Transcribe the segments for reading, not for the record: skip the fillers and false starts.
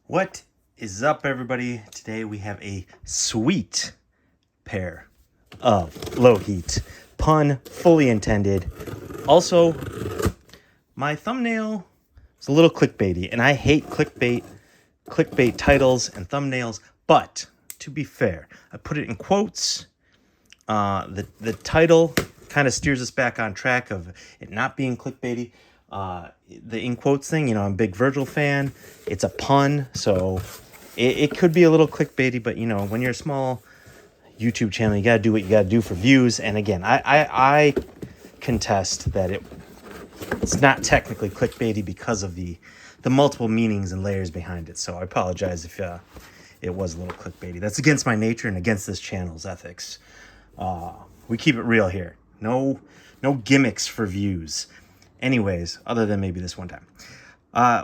What is up, everybody? Today we have a sweet pair of Lowheat. Pun fully intended. Also, my thumbnail is a little clickbaity, and I hate clickbait titles and thumbnails, but to be fair, I put it in quotes. The title kind of steers us back on track of it not being clickbaity. The in quotes thing, I'm a big Virgil fan. It's a pun, so it could be a little clickbaity, but when you're a small YouTube channel, you gotta do what you gotta do for views. And again, I contest that it's not technically clickbaity because of the multiple meanings and layers behind it. So I apologize if it was a little clickbaity. That's against my nature and against this channel's ethics. We keep it real here. No gimmicks for views. Anyways, other than maybe this one time.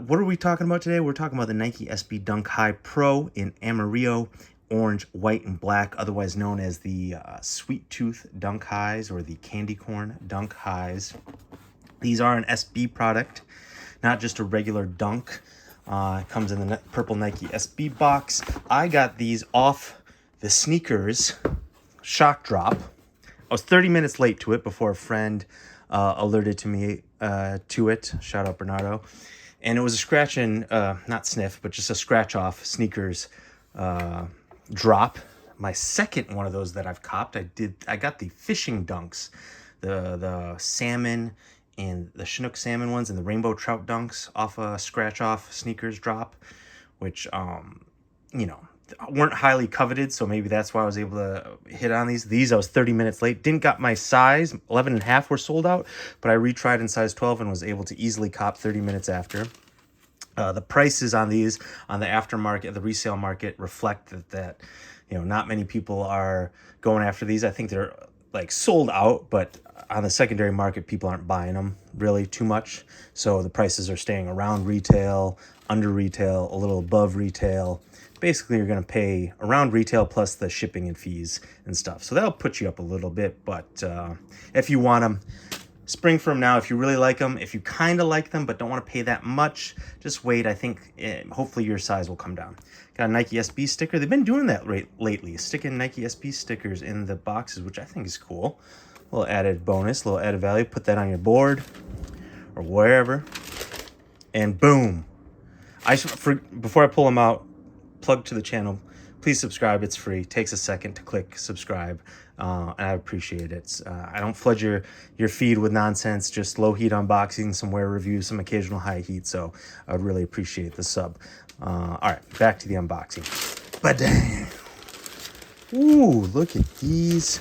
What are we talking about today? We're talking about the Nike SB Dunk High Pro in Amarillo, orange, white, and black, otherwise known as the Sweet Tooth Dunk Highs or the Candy Corn Dunk Highs. These are an SB product, not just a regular dunk. It comes in the purple Nike SB box. I got these off the Sneakers shock drop. I was 30 minutes late to it before a friend alerted to me to it. Shout out Bernardo. And it was a scratch and not sniff, but just a scratch off Sneakers drop. My second one of those that I've copped. I got the fishing dunks, the salmon and the Chinook salmon ones and the rainbow trout dunks off a scratch off Sneakers drop, which weren't highly coveted, so maybe that's why I was able to hit on these. I was 30 minutes late. Didn't got my size. 11 and a half were sold out, but I retried in size 12 and was able to easily cop 30 minutes after. The prices on these on the aftermarket, the resale market, reflect that not many people are going after these. I think they're like sold out, but on the secondary market, people aren't buying them really too much. So the prices are staying around retail, under retail, a little above retail. Basically, you're going to pay around retail plus the shipping and fees and stuff. So that'll put you up a little bit. But if you want them, spring for them now. If you really like them, if you kind of like them but don't want to pay that much, just wait. I think hopefully your size will come down. Got a Nike SB sticker. They've been doing that lately, sticking Nike SB stickers in the boxes, which I think is cool. A little added bonus, a little added value. Put that on your board or wherever. And boom. Before I pull them out, plug to the channel. Please subscribe. It's free. Takes a second to click subscribe, and I appreciate it. I don't flood your feed with nonsense, just low heat unboxing, some wear reviews, some occasional high heat, so I'd really appreciate the sub. All right, back to the unboxing. But dang. Ooh, look at these.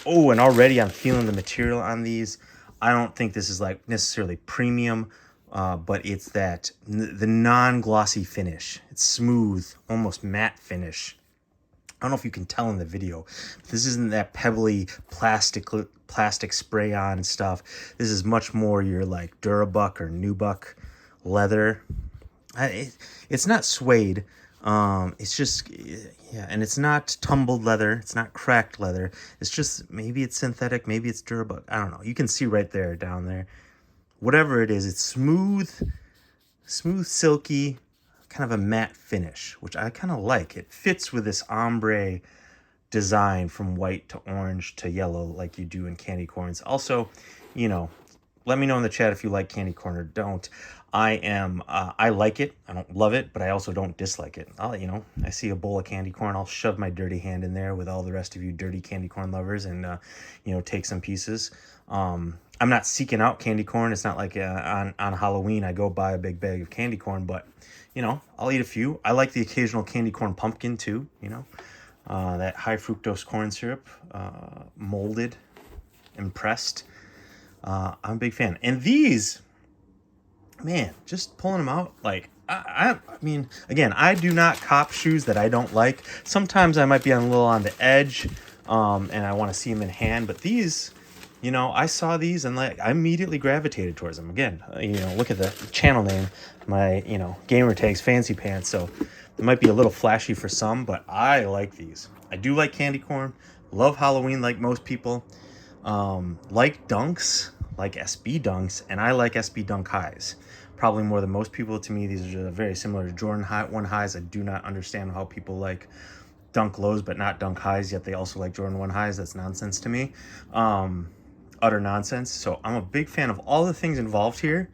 Oh, and already I'm feeling the material on these. I don't think this is like necessarily premium, but it's the non-glossy finish. It's smooth, almost matte finish. I don't know if you can tell in the video. This isn't that pebbly plastic spray on stuff. This is much more your like Durabuck or Nubuck leather. It's not suede. It's just, yeah, and it's not tumbled leather. It's not cracked leather. It's just, maybe it's synthetic, maybe it's Durabuck. I don't know. You can see right there, down there. Whatever it is, it's smooth, silky, kind of a matte finish, which I kind of like. It fits with this ombre design from white to orange to yellow like you do in candy corns. Also, let me know in the chat if you like candy corn or don't. I like it. I don't love it, but I also don't dislike it. I see a bowl of candy corn, I'll shove my dirty hand in there with all the rest of you dirty candy corn lovers and, take some pieces. I'm not seeking out candy corn. It's not like on Halloween I go buy a big bag of candy corn, but, I'll eat a few. I like the occasional candy corn pumpkin too, that high fructose corn syrup, molded, impressed. I'm a big fan. And these, man, just pulling them out, like, I mean, again, I do not cop shoes that I don't like. Sometimes I might be a little on the edge, and I want to see them in hand, but these, I saw these and like I immediately gravitated towards them. Again, look at the channel name, my, gamer tags Fancy Pants, so it might be a little flashy for some, but I like these. I do like candy corn, love Halloween like most people, like dunks, like SB dunks, and I like SB dunk highs. probably more than most people. To me, these are very similar to Jordan 1 highs. I do not understand how people like Dunk lows but not Dunk highs, yet they also like Jordan 1 highs. That's nonsense to me. Utter nonsense. So I'm a big fan of all the things involved here.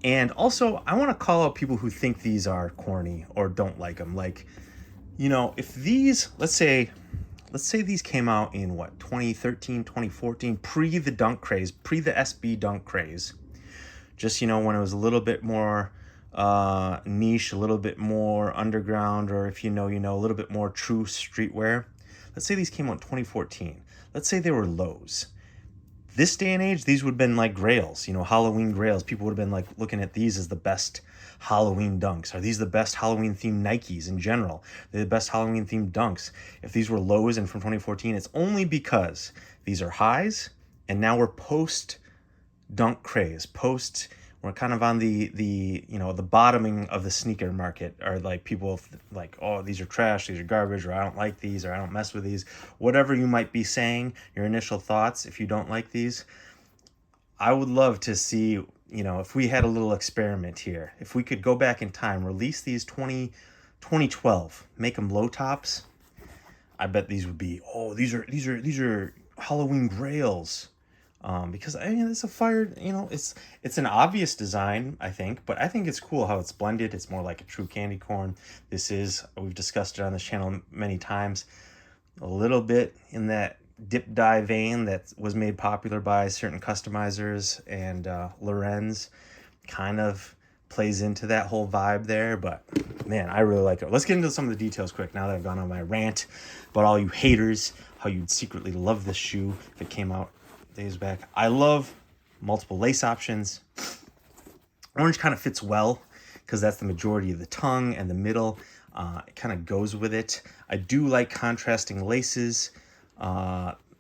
And also, I want to call out people who think these are corny or don't like them. Like, you know, if these, let's say these came out in what, 2013, 2014, pre the dunk craze, pre the SB dunk craze. Just, you know, when it was a little bit more niche, a little bit more underground, or if you know, a little bit more true streetwear. Let's say these came out in 2014. Let's say they were lows. This day and age, these would have been like grails, you know, Halloween grails. People would have been like looking at these as the best Halloween dunks. Are these the best Halloween themed Nikes in general? They're the best Halloween themed dunks. If these were lows and from 2014, it's only because these are highs and now we're post dunk craze. We're kind of on the you know, the bottoming of the sneaker market, or like people like, oh, these are trash, these are garbage, or I don't like these, or I don't mess with these. Whatever you might be saying, your initial thoughts, if you don't like these, I would love to see, you know, if we had a little experiment here, if we could go back in time, release these 2012, make them low tops. I bet these would be, oh, these are Halloween grails. Because I mean, it's a fire, you know, it's an obvious design, I think, but I think it's cool how it's blended. It's more like a true candy corn. We've discussed it on this channel many times, a little bit in that dip dye vein that was made popular by certain customizers, and Lorenz kind of plays into that whole vibe there. But man, I really like it. Let's get into some of the details quick now that I've gone on my rant about all you haters, how you'd secretly love this shoe if it came out days back. I love multiple lace options. Orange kind of fits well because that's the majority of the tongue, and the middle it kind of goes with it. I do like contrasting laces,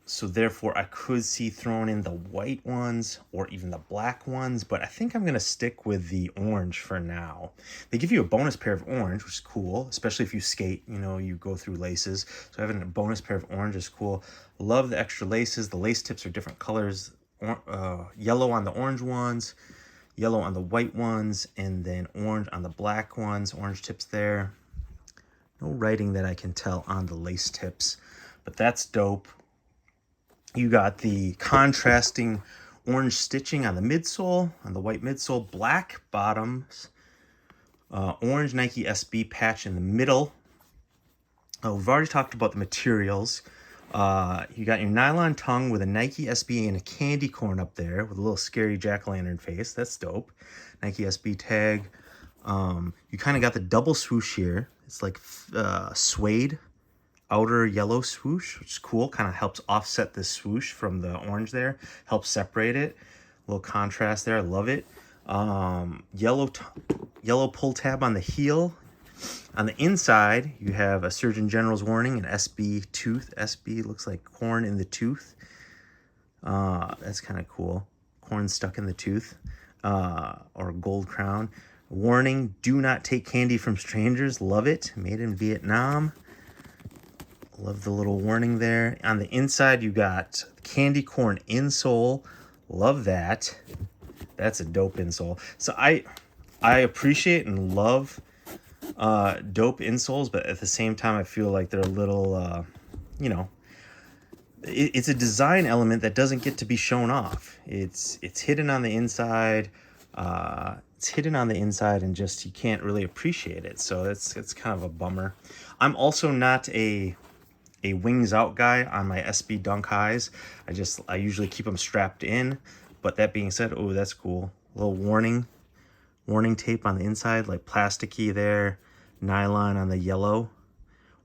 so therefore I could see throwing in the white ones or even the black ones, but I think I'm going to stick with the orange for now. They give you a bonus pair of orange, which is cool, especially if you skate, you know, you go through laces. So having a bonus pair of orange is cool. Love the extra laces. The lace tips are different colors. Yellow on the orange ones, yellow on the white ones, and then orange on the black ones. Orange tips there. No writing that I can tell on the lace tips, but that's dope. You got the contrasting orange stitching on the midsole, on the white midsole, black bottoms, orange Nike SB patch in the middle. We've already talked about the materials. You got your nylon tongue with a Nike SB and a candy corn up there with a little scary jack-o'-lantern face. That's dope. Nike SB tag. You kind of got the double swoosh here. It's like suede outer yellow swoosh, which is cool. Kind of helps offset the swoosh from the orange there. Helps separate it. A little contrast there. I love it. Yellow pull tab on the heel. On the inside, you have a Surgeon General's warning, an SB tooth. SB looks like corn in the tooth. That's kind of cool. Corn stuck in the tooth. Or gold crown. Warning, do not take candy from strangers. Love it. Made in Vietnam. Love the little warning there. On the inside, you got candy corn insole. Love that. That's a dope insole. So I appreciate and love dope insoles, but at the same time, I feel like they're a little, you know, it's a design element that doesn't get to be shown off. It's hidden on the inside. It's hidden on the inside, and just you can't really appreciate it. So it's kind of a bummer. I'm also not a wings out guy on my SB Dunk highs. I usually keep them strapped in. But that being said, oh, that's cool. A little warning tape on the inside, like plasticky there. Nylon on the yellow.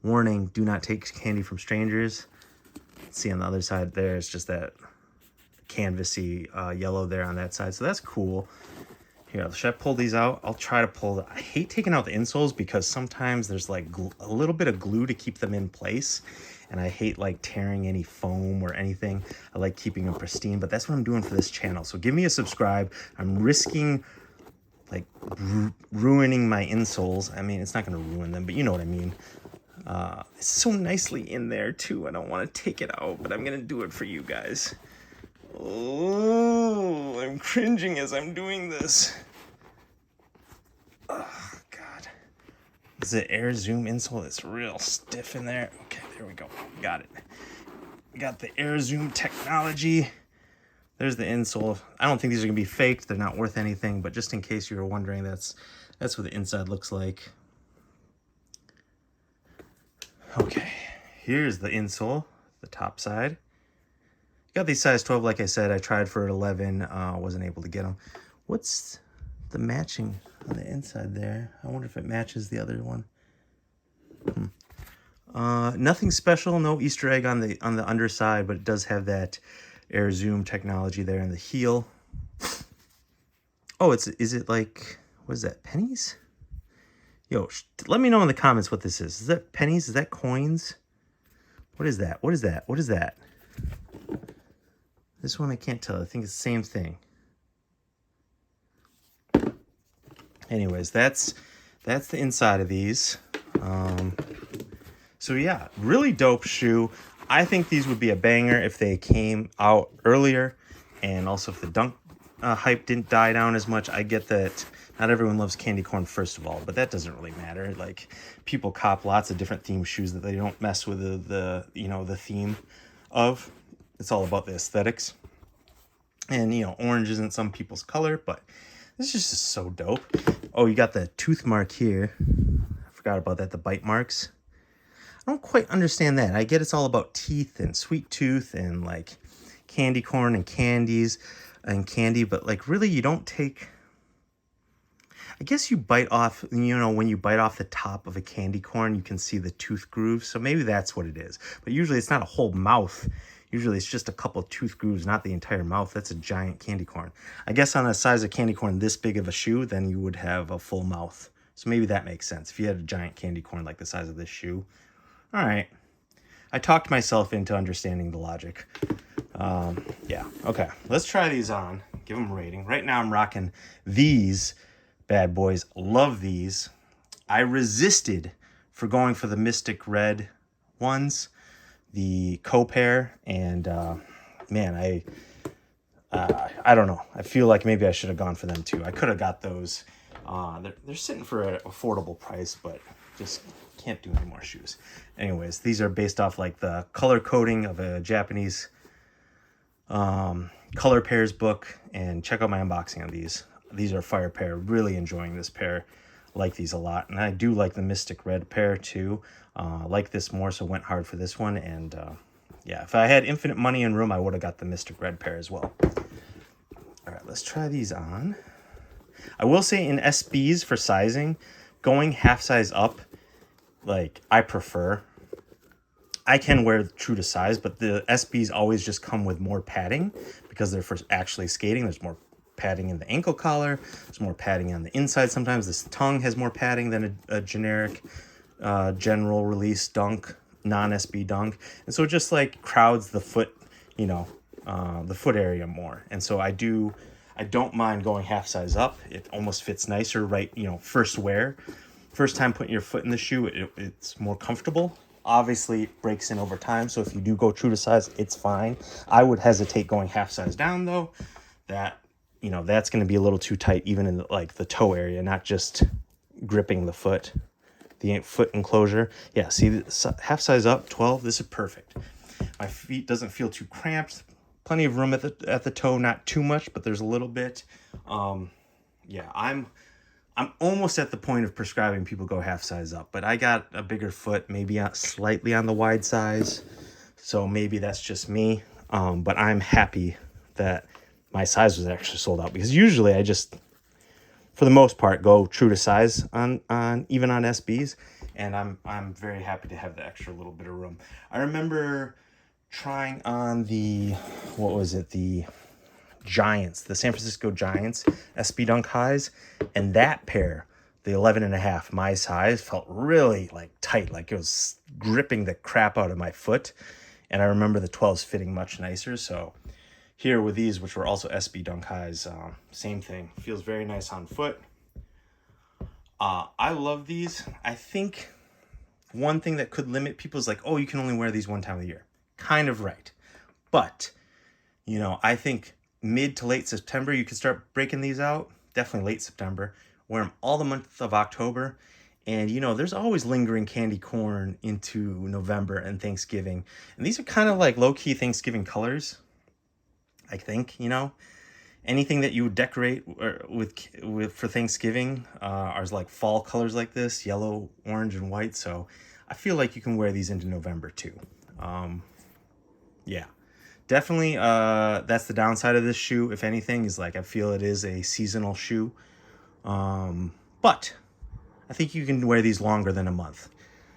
Warning, do not take candy from strangers. See on the other side there, it's just that canvasy yellow there on that side. So that's cool. Here, should I pull these out? I'll try to pull. I hate taking out the insoles because sometimes there's like a little bit of glue to keep them in place. And I hate like tearing any foam or anything. I like keeping them pristine, but that's what I'm doing for this channel. So give me a subscribe. I'm risking like ruining my insoles. I mean, it's not going to ruin them, but you know what I mean. It's so nicely in there too. I don't want to take it out, but I'm going to do it for you guys. Oh, I'm cringing as I'm doing this. Oh, God. Is it air zoom insole? It's real stiff in there. Okay, there we go. Got it. Got the air zoom technology. There's the insole. I don't think these are gonna be faked. They're not worth anything, but just in case you were wondering, that's what the inside looks like. Okay, here's the insole, the top side. Got these size 12, like I said. I tried for 11, wasn't able to get them. What's the matching on the inside there? I wonder if it matches the other one. Nothing special, no Easter egg on the underside, but it does have that air zoom technology there in the heel. Oh, is it like, what is that, pennies? Yo, let me know in the comments what this is. Is that pennies? Is that coins? What is that? What is that? What is that? This one I can't tell. I think it's the same thing. Anyways, that's the inside of these. So yeah, really dope shoe. I think these would be a banger if they came out earlier, and also if the dunk hype didn't die down as much. I get that not everyone loves candy corn, first of all, but that doesn't really matter. Like, people cop lots of different theme shoes that they don't mess with the theme of. It's all about the aesthetics. And, orange isn't some people's color, but this is just so dope. Oh, you got the tooth mark here. I forgot about that, the bite marks. I don't quite understand that. I get it's all about teeth and sweet tooth and, like, candy corn and candies and candy, but, like, really you don't take... I guess you bite off, when you bite off the top of a candy corn, you can see the tooth grooves. So maybe that's what it is. But usually it's not a whole mouth. Usually it's just a couple tooth grooves, not the entire mouth. That's a giant candy corn. I guess on a size of candy corn this big of a shoe, then you would have a full mouth. So maybe that makes sense. If you had a giant candy corn like the size of this shoe. All right. I talked myself into understanding the logic. Yeah. Okay. Let's try these on. Give them a rating. Right now I'm rocking these bad boys. Love these. I resisted for going for the Mystic Red ones, the co-pair, and man, I don't know. I feel like maybe I should have gone for them too. I could have got those. They're sitting for an affordable price, but just can't do any more shoes. Anyways, these are based off like the color coding of a Japanese color pairs book, and check out my unboxing on these. These are fire pair. Really enjoying this pair. Like these a lot, and I do like the Mystic Red pair too. Like this more, so went hard for this one. And yeah, if I had infinite money and room, I would have got the Mystic Red pair as well. All right, let's try these on. I will say in SBs for sizing, going half size up, like, I prefer. I can wear true to size, but the SBs always just come with more padding because they're for actually skating. There's more padding in the ankle collar. There's more padding on the inside. Sometimes this tongue has more padding than a generic general release dunk, non-SB dunk. And so it just like crowds the foot, the foot area more. And so I don't mind going half size up. It almost fits nicer, right? First wear. First time putting your foot in the shoe, it's more comfortable. Obviously, it breaks in over time. So if you do go true to size, it's fine. I would hesitate going half size down though. That's going to be a little too tight, even in the toe area, not just gripping the foot, the foot enclosure. Yeah, see, half size up, 12. This is perfect. My feet doesn't feel too cramped. Plenty of room at the toe, not too much, but there's a little bit. Yeah, I'm almost at the point of prescribing people go half size up, but I got a bigger foot, maybe slightly on the wide size, so maybe that's just me. But I'm happy that my size was actually sold out, because usually I just, for the most part, go true to size on even on SBs, and I'm very happy to have the extra little bit of room. I remember trying on the Giants, the San Francisco Giants SB Dunk highs, and that pair, the 11.5, my size, felt really like tight, like it was gripping the crap out of my foot. And I remember the 12s fitting much nicer. So here with these, which were also SB Dunk highs, same thing. Feels very nice on foot. I love these. I think one thing that could limit people is like, oh, you can only wear these one time of the year. Kind of right. But, I think mid to late September, you can start breaking these out. Definitely late September. Wear them all the month of October. And, you know, there's always lingering candy corn into November and Thanksgiving. And these are kind of like low-key Thanksgiving colors, I think, you know. Anything that you would decorate with for Thanksgiving are like fall colors like this, yellow, orange, and white. So I feel like you can wear these into November too. Yeah, definitely. That's the downside of this shoe. If anything, is like I feel it is a seasonal shoe. But I think you can wear these longer than a month.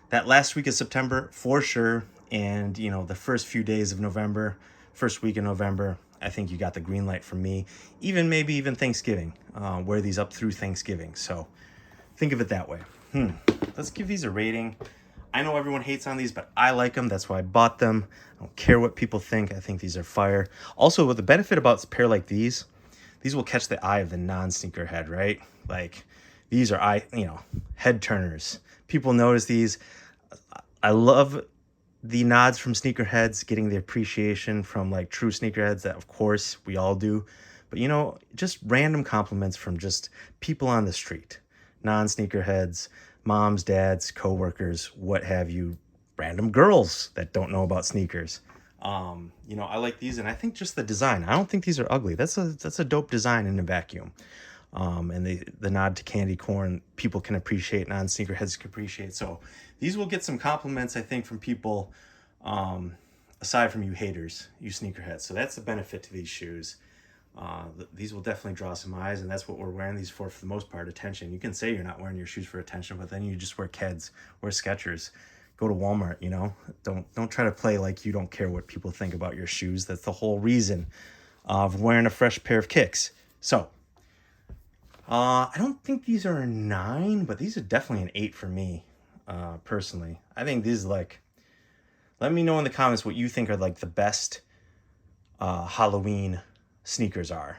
That last week of September, for sure. And, you know, the first few days of November, first week of November, I think you got the green light from me. Maybe even Thanksgiving. Wear these up through Thanksgiving. So think of it that way. Let's give these a rating. I know everyone hates on these, but I like them. That's why I bought them. I don't care what people think. I think these are fire. Also, with the benefit about a pair like these will catch the eye of the non-sneakerhead, right? Like, these are head turners. People notice these. I love the nods from sneakerheads, getting the appreciation from like true sneakerheads that of course we all do. But, you know, just random compliments from just people on the street, non-sneakerheads, moms, dads, coworkers, what have you, random girls that don't know about sneakers. You know, I like these, and I think just the design. I don't think these are ugly. That's a dope design in a vacuum. And the nod to candy corn, people can appreciate, non-sneakerheads can appreciate. So these will get some compliments, I think, from people, aside from you haters, you sneakerheads. So that's the benefit to these shoes. These will definitely draw some eyes, and that's what we're wearing these for the most part, attention. You can say you're not wearing your shoes for attention, but then you just wear Keds, wear Skechers, go to Walmart, you know. Don't try to play like you don't care what people think about your shoes. That's the whole reason of wearing a fresh pair of kicks. So I don't think these are a 9, but these are definitely an 8 for me, personally. I think these let me know in the comments what you think are like the best Halloween sneakers are.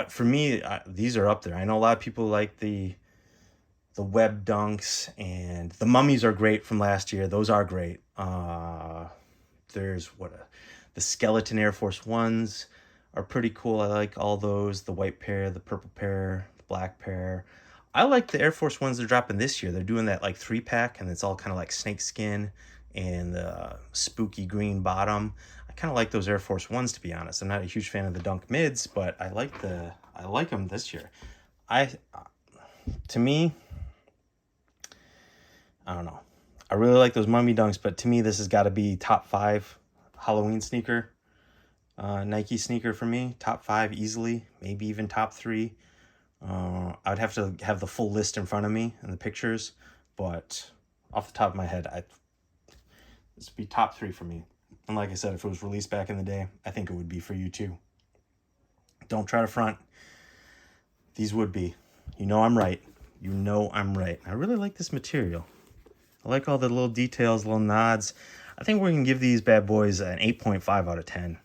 For me, these are up there. I know a lot of people like the web dunks, and the mummies are great from last year. Those are great. There's the skeleton Air Force Ones are pretty cool. I like all those. The white pair, the purple pair, the black pair. I like the Air Force Ones they're dropping this year. They're doing that like 3-pack, and it's all kind of like snakeskin and the spooky green bottom. I kind of like those Air Force Ones, to be honest. I'm not a huge fan of the Dunk Mids, but I like them this year. To me, I don't know. I really like those Mummy Dunks, but to me, this has got to be top 5 Halloween sneaker. Nike sneaker for me. Top 5 easily. Maybe even top 3. I'd have to have the full list in front of me and the pictures, but off the top of my head, this would be top 3 for me. And like I said, if it was released back in the day, I think it would be for you too. Don't try to front. These would be. You know I'm right. You know I'm right. I really like this material. I like all the little details, little nods. I think we can give these bad boys an 8.5 out of 10.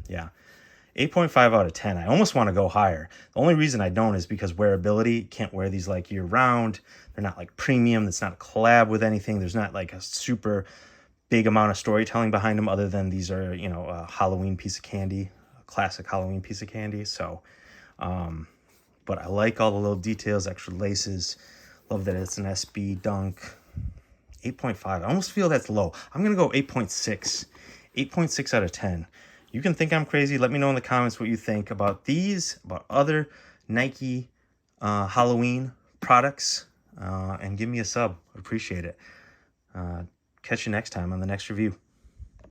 Yeah, 8.5 out of 10. I almost want to go higher. The only reason I don't is because wearability. Can't wear these like year round. They're not like premium. It's not a collab with anything. There's not like a super big amount of storytelling behind them, other than these are, you know, a Halloween piece of candy, a classic Halloween piece of candy. So, but I like all the little details, extra laces. Love that it's an SB Dunk. 8.5. I almost feel that's low. I'm going to go 8.6. 8.6 out of 10. You can think I'm crazy. Let me know in the comments what you think about these, about other Nike Halloween products, and give me a sub. I appreciate it. Catch you next time on the next review.